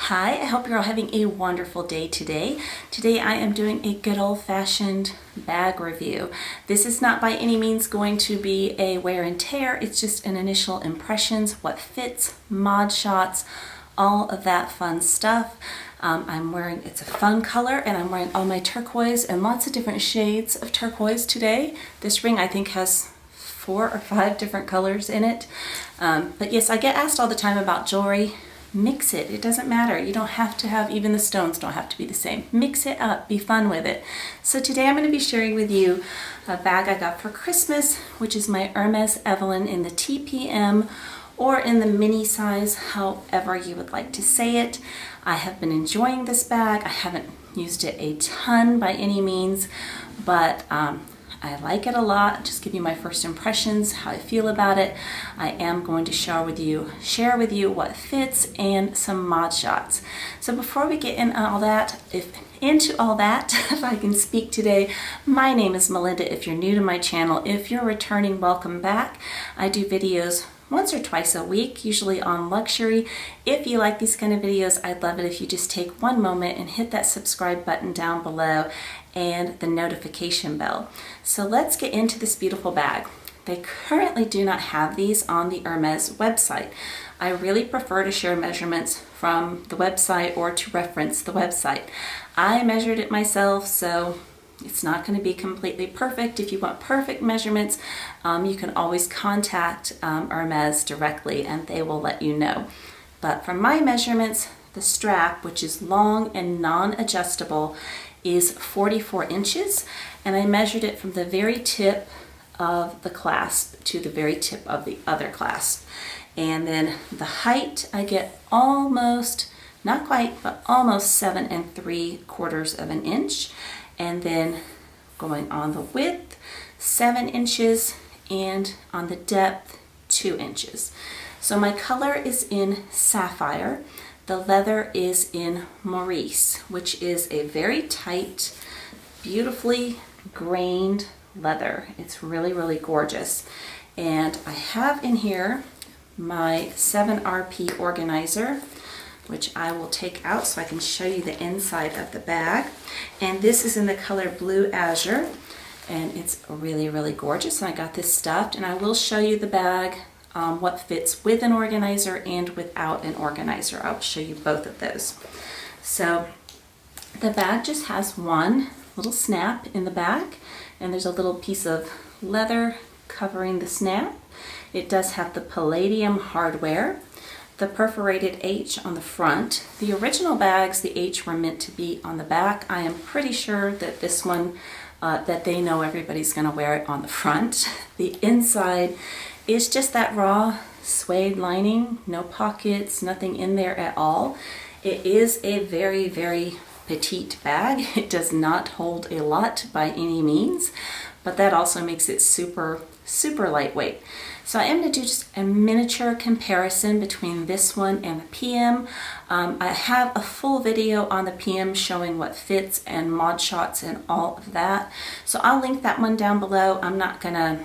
Hi, I hope you're all having a wonderful day today. Today I am doing a good old-fashioned bag review. This is not by any means going to be a wear and tear, it's just an initial impressions, what fits, mod shots, all of that fun stuff. It's a fun color, and I'm wearing all my turquoise and lots of different shades of turquoise today. This ring I think has 4 or 5 different colors in it. But yes, I get asked all the time about jewelry. Mix it. It doesn't matter. You don't have to have, even the stones don't have to be the same. Mix it up. Be fun with it. So today I'm going to be sharing with you a bag I got for Christmas, which is my Hermes Evelyne in the TPM or in the mini size, however you would like to say it. I have been enjoying this bag. I haven't used it a ton by any means, but I like it a lot. Just give you my first impressions, how I feel about it. I am going to share with you what fits and some mod shots. So before we get into all that, if I can speak today, my name is Melinda. If you're new to my channel, if you're returning, welcome back. I do videos once or twice a week, usually on luxury. If you like these kind of videos, I'd love it if you just take one moment and hit that subscribe button down below and the notification bell. So let's get into this beautiful bag. They currently do not have these on the Hermes website. I really prefer to share measurements from the website or to reference the website. I measured it myself, so it's not going to be completely perfect. If you want perfect measurements, you can always contact Hermes directly and they will let you know. But for my measurements, the strap, which is long and non-adjustable, is 44 inches, and I measured it from the very tip of the clasp to the very tip of the other clasp. And then the height, I get almost, not quite, but almost 7 3/4 inches. And then going on the width, 7 inches, and on the depth, 2 inches. So my color is in sapphire. The leather is in Maurice, which is a very tight, beautifully grained leather. It's really, really gorgeous. And I have in here my 7RP organizer, which I will take out so I can show you the inside of the bag. And this is in the color Blue Azure, and it's really, really gorgeous. And I got this stuffed, and I will show you the bag, what fits with an organizer and without an organizer. I'll show you both of those. So the bag just has one little snap in the back, and there's a little piece of leather covering the snap. It does have the palladium hardware, the perforated H on the front. The original bags, the H were meant to be on the back. I am pretty sure that this one, that they know everybody's gonna wear it on the front. The inside is just that raw suede lining, no pockets, nothing in there at all. It is a very, very petite bag. It does not hold a lot by any means, but that also makes it super, super lightweight. So I am going to do just a miniature comparison between this one and the PM. I have a full video on the PM showing what fits and mod shots and all of that. So I'll link that one down below. I'm not going to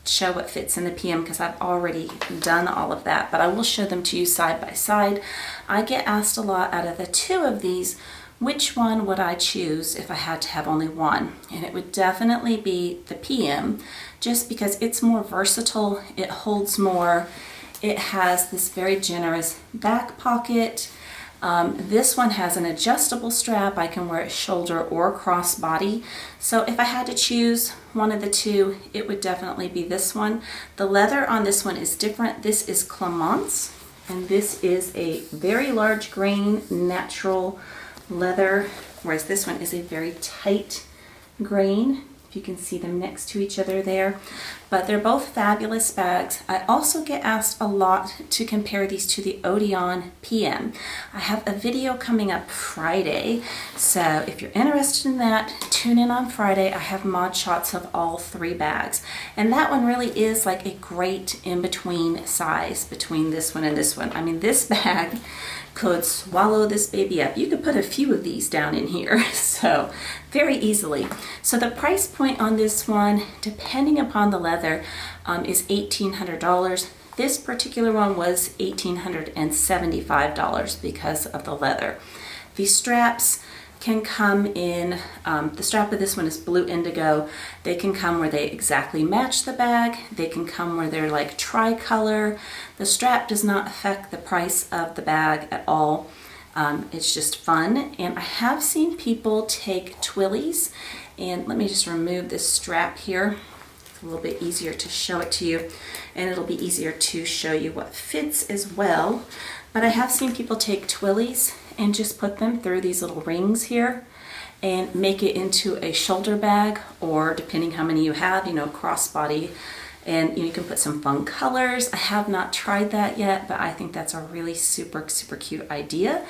show what fits in the PM because I've already done all of that, but I will show them to you side by side. I get asked a lot out of the two of these, which one would I choose if I had to have only one? And it would definitely be the PM, just because it's more versatile, it holds more, it has this very generous back pocket. This one has an adjustable strap. I can wear it shoulder or crossbody. So if I had to choose one of the two, it would definitely be this one. The leather on this one is different. This is Clemence, and this is a very large grain natural leather, whereas this one is a very tight grain. If you can see them next to each other there. But they're both fabulous bags. I also get asked a lot to compare these to the Odeon PM. I have a video coming up Friday, so if you're interested in that, tune in on Friday. I have mod shots of all 3 bags. And that one really is like a great in-between size between this one and this one. I mean, this bag could swallow this baby up. You could put a few of these down in here, so very easily. So the price point on this one, depending upon the leather, is $1,800. This particular one was $1,875 because of the leather. The straps can come in, the strap of this one is blue indigo. They can come where they exactly match the bag. They can come where they're like tricolor. The strap does not affect the price of the bag at all. It's just fun. And I have seen people take twillies, and let me just remove this strap here. It's a little bit easier to show it to you, and it'll be easier to show you what fits as well. But I have seen people take twillies and just put them through these little rings here and make it into a shoulder bag, or depending how many you have, you know, crossbody. And you can put some fun colors. I have not tried that yet, but I think that's a really super cute idea.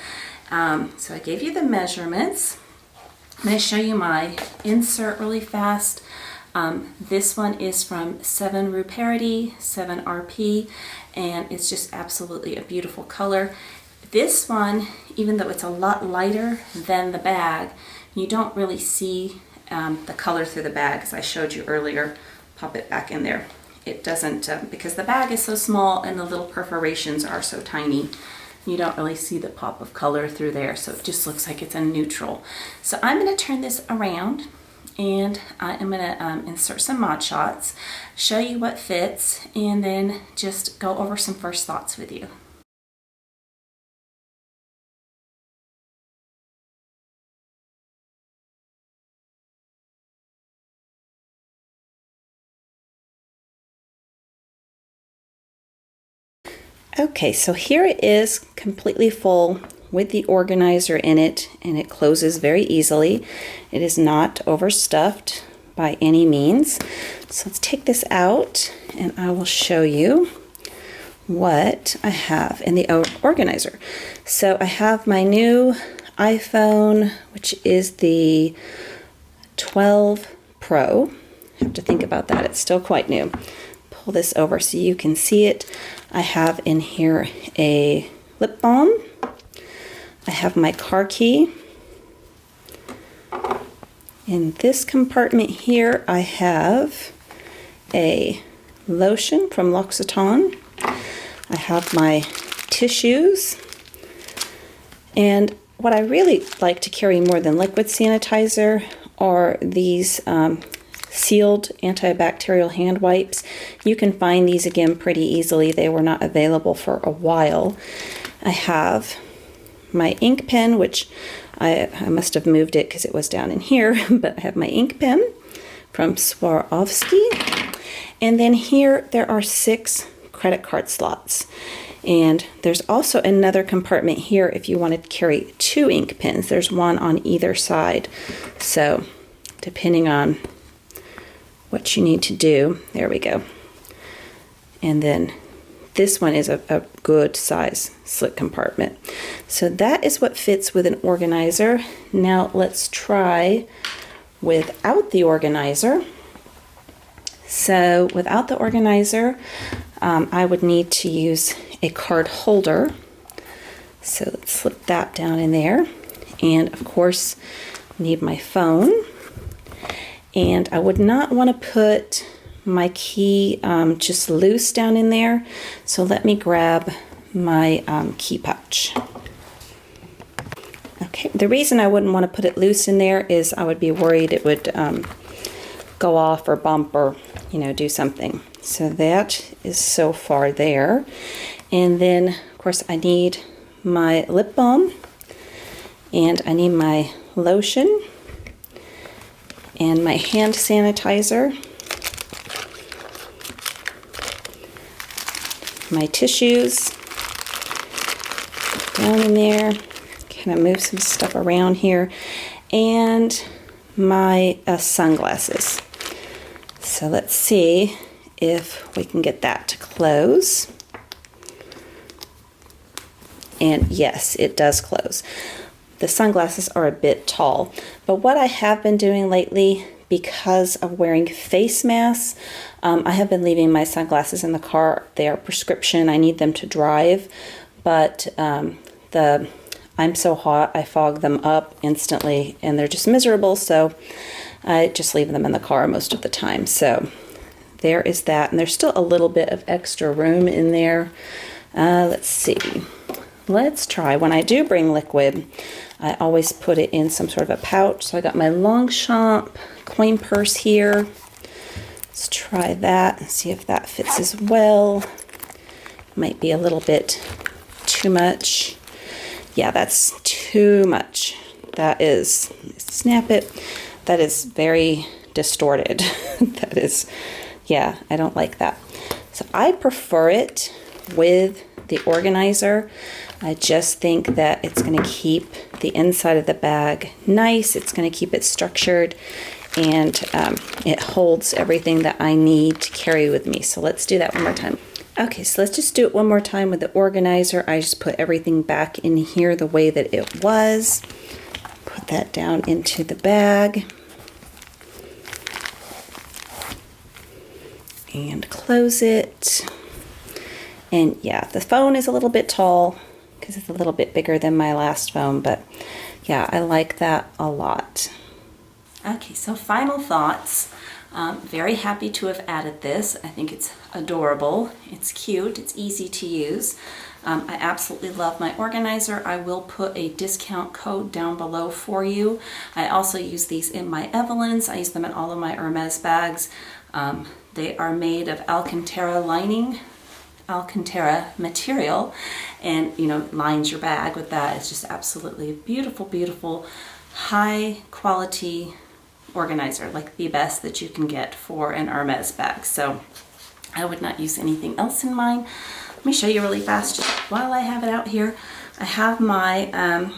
So I gave you the measurements. I'm going to show you my insert really fast. This one is from 7 Rue Parity, 7 RP, and it's just absolutely a beautiful color. This one, even though it's a lot lighter than the bag, you don't really see the color through the bag, as I showed you earlier. Pop it back in there. It doesn't, because the bag is so small and the little perforations are so tiny, you don't really see the pop of color through there, so it just looks like it's a neutral. So I'm going to turn this around, and I'm going to insert some Mod Shots, show you what fits, and then just go over some first thoughts with you. Okay, so here it is completely full with the organizer in it, and it closes very easily. It is not overstuffed by any means. So let's take this out and I will show you what I have in the organizer. So I have my new iPhone, which is the 12 Pro. I have to think about that, it's still quite new. Pull this over so you can see it. I have in here a lip balm. I have my car key. In this compartment here, I have a lotion from L'Occitane. I have my tissues. And what I really like to carry more than liquid sanitizer are these sealed antibacterial hand wipes. You can find these again pretty easily. They were not available for a while. I have my ink pen, which I must have moved it because it was down in here, but I have my ink pen from Swarovski. And then here there are 6 credit card slots. And there's also another compartment here if you want to carry 2 ink pens. There's one on either side. So depending on what you need to do, there we go. And then this one is a good size slit compartment. So that is what fits with an organizer. Now let's try without the organizer. So without the organizer, I would need to use a card holder. So let's slip that down in there. And of course, need my phone. And I would not want to put my key just loose down in there. So let me grab my key pouch. Okay, the reason I wouldn't want to put it loose in there is I would be worried it would go off or bump or, you know, do something. So that is so far there. And then, of course, I need my lip balm, and I need my lotion, and my hand sanitizer, my tissues down in there, kind of move some stuff around here, and my sunglasses. So let's see if we can get that to close. And yes, it does close. The sunglasses are a bit tall, but what I have been doing lately, because of wearing face masks, I have been leaving my sunglasses in the car. They are prescription. I need them to drive, but I'm so hot, I fog them up instantly, and they're just miserable, so I just leave them in the car most of the time. So there is that. And there's still a little bit of extra room in there. Let's see. Let's try. When I do bring liquid, I always put it in some sort of a pouch. So I got my Longchamp coin purse here. Let's try that and see if that fits as well. Might be a little bit too much. Yeah, that's too much. That is, snap it. That is very distorted. That is, yeah, I don't like that. So I prefer it with the organizer. I just think that it's going to keep the inside of the bag nice. It's going to keep it structured, and it holds everything that I need to carry with me. So let's do that one more time. Okay, so let's just do it one more time with the organizer. I just put everything back in here the way that it was. Put that down into the bag. And close it. And yeah, the phone is a little bit tall because it's a little bit bigger than my last phone, but yeah, I like that a lot. Okay, so final thoughts. Very happy to have added this. I think it's adorable. It's cute. It's easy to use. I absolutely love my organizer. I will put a discount code down below for you. I also use these in my Evelynes. I use them in all of my Hermes bags. They are made of Alcantara material, and lines your bag with that. It's just absolutely beautiful, beautiful, high quality organizer, like the best that you can get for an Hermes bag. So I would not use anything else in mine. Let me show you really fast just while I have it out here. I have my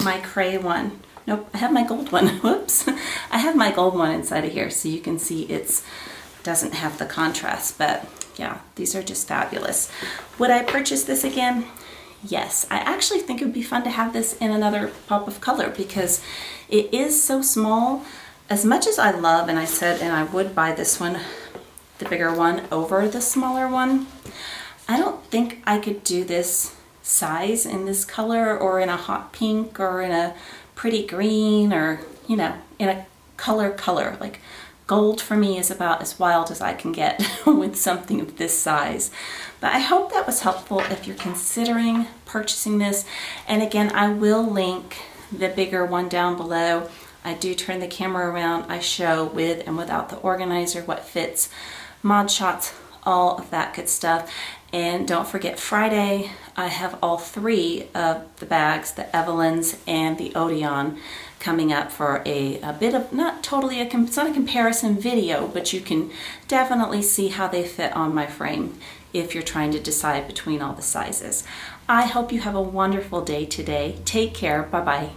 my gray one. Nope, I have my gold one. Whoops. I have my gold one inside of here, so you can see it's doesn't have the contrast, but yeah, these are just fabulous. Would I purchase this again? Yes. I actually think it would be fun to have this in another pop of color because it is so small. As much as I love, and I said, and I would buy this one, the bigger one, over the smaller one, I don't think I could do this size in this color or in a hot pink or in a pretty green or, in a color. Like gold for me is about as wild as I can get with something of this size. But I hope that was helpful if you're considering purchasing this. And again, I will link the bigger one down below. I do turn the camera around. I show with and without the organizer what fits, mod shots, all of that good stuff. And don't forget, Friday, I have all three of the bags, the Evelynes and the Odeon, coming up for a bit of, not totally, it's not a comparison video, but you can definitely see how they fit on my frame if you're trying to decide between all the sizes. I hope you have a wonderful day today. Take care. Bye-bye.